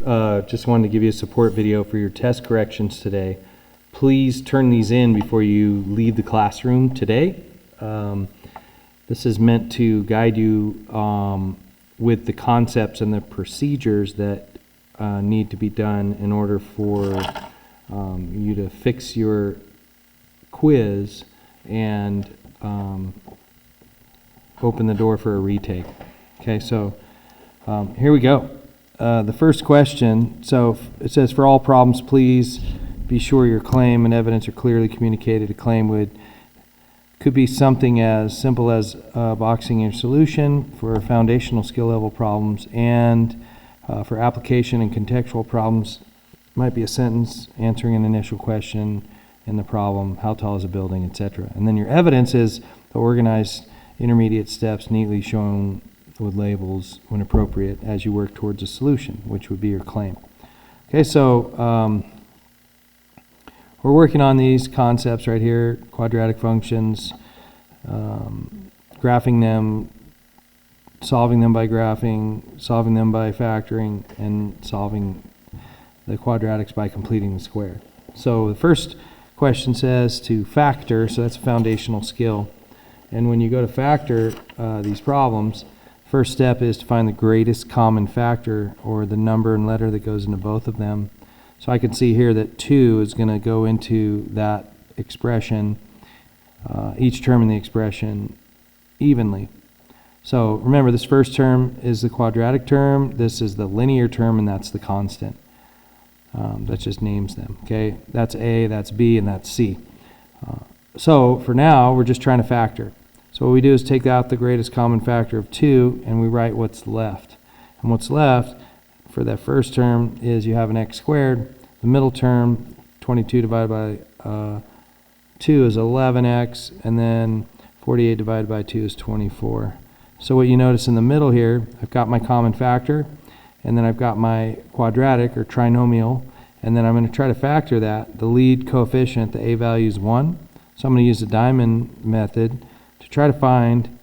just wanted to give you a support video for your test corrections today. Please turn these in before you leave the classroom today. This is meant to guide you with the concepts and the procedures that need to be done in order for you to fix your quiz and open the door for a retake. Okay, so here we go. The first question, so it says, for all problems, please be sure your claim and evidence are clearly communicated. A claim could be something as simple as boxing your solution for foundational skill level problems, and for application and contextual problems, might be a sentence answering an initial question in the problem, how tall is a building, etc. And then your evidence is the organized intermediate steps neatly shown with labels when appropriate as you work towards a solution, which would be your claim. Okay, so we're working on these concepts right here, quadratic functions, graphing them, solving them by graphing, solving them by factoring, and solving the quadratics by completing the square. So the first question says to factor, so that's a foundational skill. And when you go to factor these problems, first step is to find the greatest common factor, or the number and letter that goes into both of them. So I can see here that 2 is going to go into that expression, each term in the expression, evenly. So remember, this first term is the quadratic term, this is the linear term, and that's the constant. That just names them. Okay, that's A, that's B, and that's C. So for now, we're just trying to factor. So what we do is take out the greatest common factor of 2, and we write what's left. And what's left for that first term is you have an x squared. The middle term, 22 divided by 2 is 11x, and then 48 divided by 2 is 24. So what you notice in the middle here, I've got my common factor, and then I've got my quadratic or trinomial, and then I'm going to try to factor that. The lead coefficient, the a value is 1, so I'm going to use the diamond method to try to find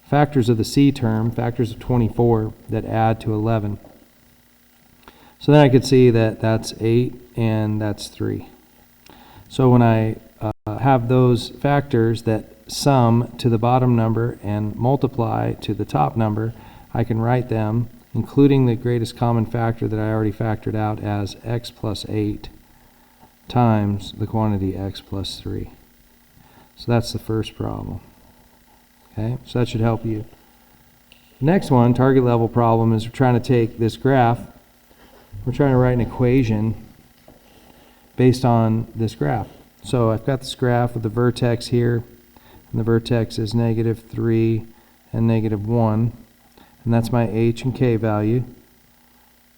factors of the c term, factors of 24 that add to 11. So then I could see that that's 8 and that's 3. So when I have those factors that sum to the bottom number and multiply to the top number, I can write them, including the greatest common factor that I already factored out, as x plus 8 times the quantity x plus 3. So that's the first problem. Okay, so that should help you. The next one, target level problem, is we're trying to take this graph, we're trying to write an equation based on this graph. So I've got this graph with the vertex here, and the vertex is -3 and -1, and that's my h and k value.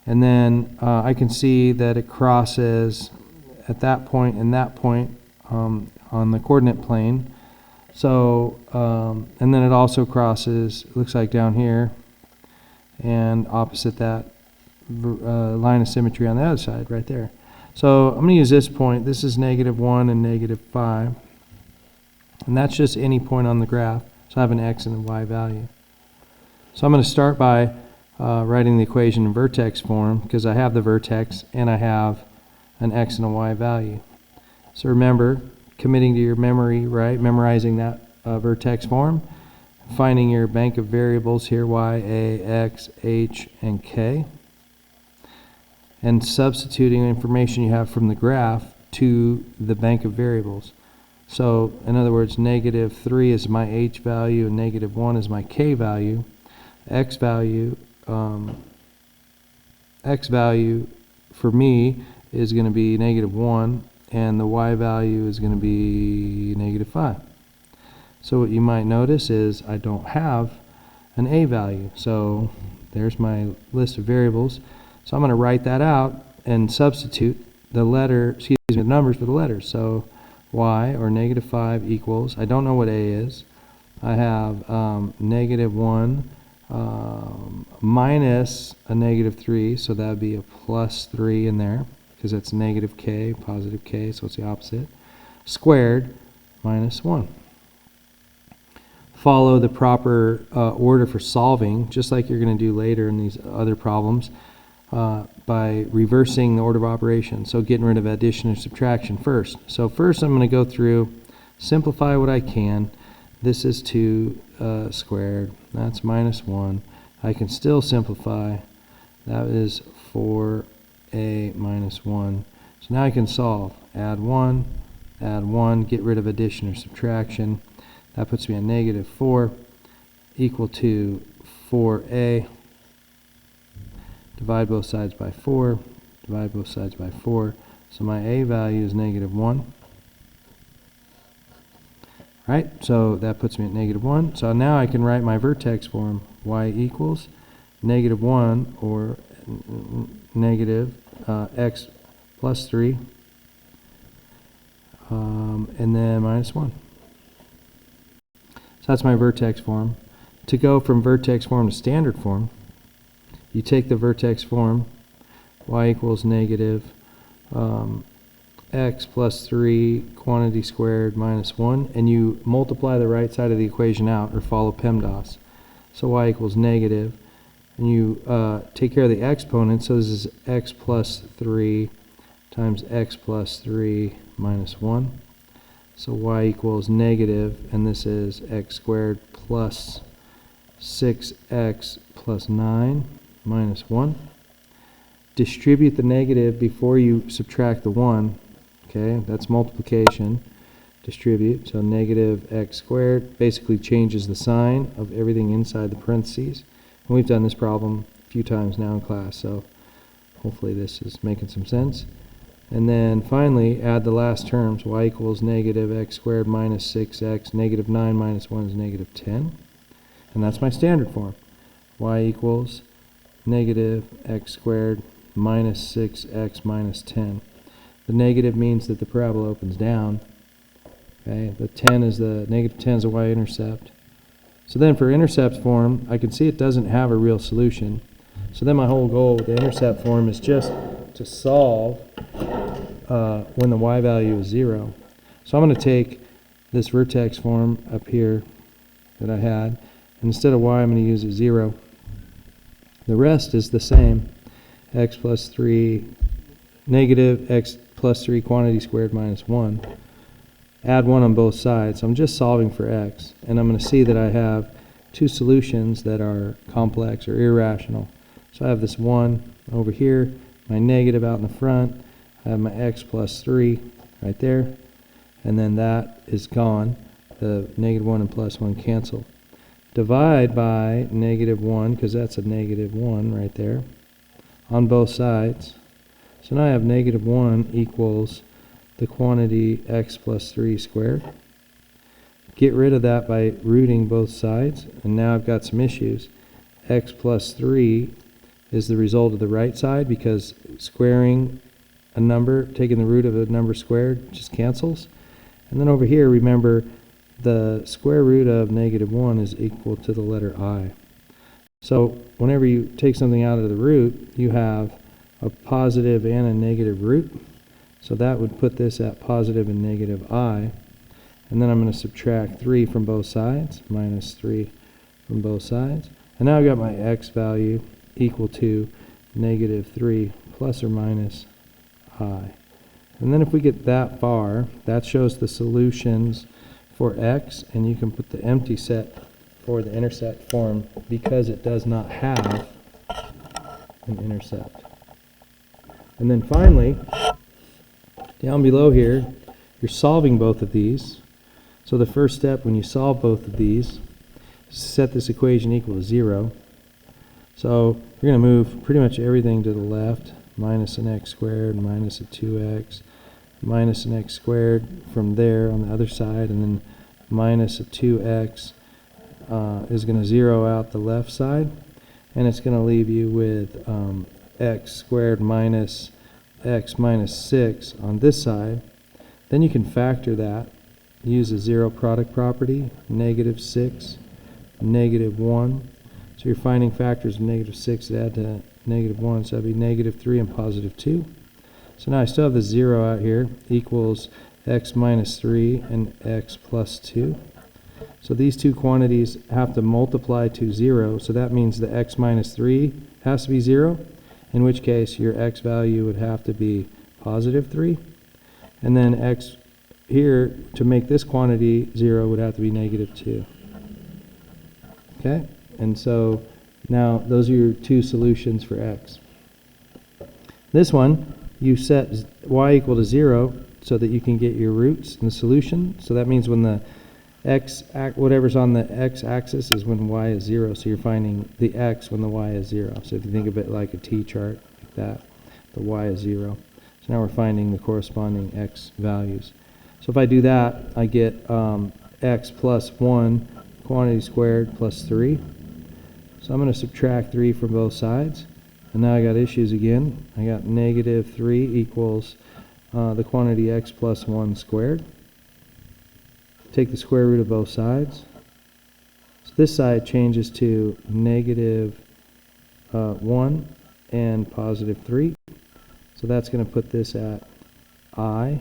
And then I can see that it crosses at that point and that point on the coordinate plane. So, and then it also crosses, it looks like down here, and opposite that line of symmetry on the other side, right there. So I'm going to use this point. This is -1 and -5. And that's just any point on the graph. So I have an x and a y value. So I'm going to start by writing the equation in vertex form, because I have the vertex and I have an x and a y value. So remember, committing to your memory, right? Memorizing that vertex form, finding your bank of variables here, y, a, x, h, and k, and substituting information you have from the graph to the bank of variables. So in other words, -3 is my h value and -1 is my k value. X value for me is going to be -1, and the y value is going to be -5. So what you might notice is I don't have an a value. So there's my list of variables. So I'm going to write that out and substitute the the numbers for the letters. So y, or -5, equals, I don't know what a is. I have -1 minus a -3, so that would be a +3 in there, because that's -k, positive k, so it's the opposite, squared -1. Follow the proper order for solving, just like you're going to do later in these other problems. by reversing the order of operations, so getting rid of addition and subtraction first. So first I'm going to go through, simplify what I can. This is 2 squared, that's minus 1. I can still simplify, that is 4a minus 1. So now I can solve, add 1, get rid of addition or subtraction. That puts me at negative 4 equal to 4a. Divide both sides by 4, divide both sides by 4. So my a value is negative 1. Right, so that puts me at negative 1. So now I can write my vertex form, y equals negative 1 or negative x plus 3 and then minus 1. So that's my vertex form. To go from vertex form to standard form, you take the vertex form, y equals negative x plus 3 quantity squared minus 1, and you multiply the right side of the equation out, or follow PEMDAS. So y equals negative, and you take care of the exponent, so this is x plus 3 times x plus 3 minus 1. So y equals negative, and this is x squared plus 6x plus 9 minus 1. Distribute the negative before you subtract the 1. Okay, that's multiplication. Distribute, so negative x squared basically changes the sign of everything inside the parentheses. And we've done this problem a few times now in class, so hopefully this is making some sense. And then finally, add the last terms, y equals negative x squared minus 6x, negative 9 minus 1 is negative 10. And that's my standard form. Y equals negative x squared minus 6x minus 10. The negative means that the parabola opens down. Okay, the 10 is the negative 10 is the y-intercept. So then for intercept form, I can see it doesn't have a real solution. So then my whole goal with the intercept form is just to solve when the y value is 0. So I'm going to take this vertex form up here that I had, and instead of y, I'm going to use a 0. The rest is the same. X plus 3, negative x plus 3 quantity squared minus 1. Add 1 on both sides. So I'm just solving for x, and I'm going to see that I have two solutions that are complex or irrational. So I have this 1 over here, my negative out in the front. I have my x plus 3 right there, and then that is gone. The negative 1 and plus 1 cancel. Divide by negative 1, because that's a negative 1 right there, on both sides. So now I have negative 1 equals the quantity x plus 3 squared. Get rid of that by rooting both sides, and now I've got some issues. X plus 3 is the result of the right side, because squaring a number, taking the root of a number squared, just cancels. And then over here, remember, the square root of negative 1 is equal to the letter I. So whenever you take something out of the root, you have a positive and a negative root. So that would put this at positive and negative I. And then I'm going to subtract 3 from both sides, minus 3 from both sides. And now I've got my x value equal to negative 3 plus or minus I. And then if we get that far, that shows the solutions for x, and you can put the empty set for the intercept form because it does not have an intercept. And then finally, down below here, you're solving both of these. So the first step when you solve both of these is to set this equation equal to 0. So you're going to move pretty much everything to the left, minus an x squared, minus a 2x, minus an x squared from there on the other side, and then minus a 2x is going to zero out the left side, and it's going to leave you with x squared minus x minus 6 on this side. Then you can factor that, use a zero product property, negative 6, negative 1. So you're finding factors of negative 6 that add to negative 1, so that'd be negative 3 and positive 2. So now I still have the 0 out here, equals x minus 3 and x plus 2. So these two quantities have to multiply to 0, so that means the x minus 3 has to be 0, in which case your x value would have to be positive 3. And then x here, to make this quantity 0, would have to be negative 2. Okay? And so now those are your two solutions for x. This one, you set y equal to 0 so that you can get your roots in the solution. So that means when the whatever's on the x-axis is when y is 0. So you're finding the x when the y is 0. So if you think of it like a t-chart, like that, the y is 0. So now we're finding the corresponding x values. So if I do that, I get x plus 1 quantity squared plus 3. So I'm going to subtract 3 from both sides. And now I got issues again. I got negative 3 equals the quantity x plus 1 squared. Take the square root of both sides. So this side changes to negative 1 and positive 3. So that's going to put this at I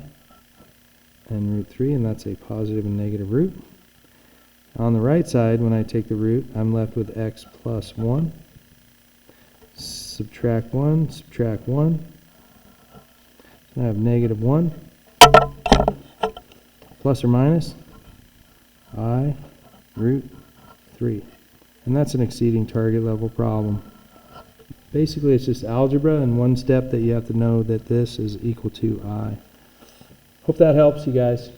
and root 3, and that's a positive and negative root. On the right side, when I take the root, I'm left with x plus 1. Subtract 1, subtract 1. So I have negative 1. Plus or minus I root 3. And that's an exceeding target level problem. Basically, it's just algebra and one step that you have to know that this is equal to I. Hope that helps you guys.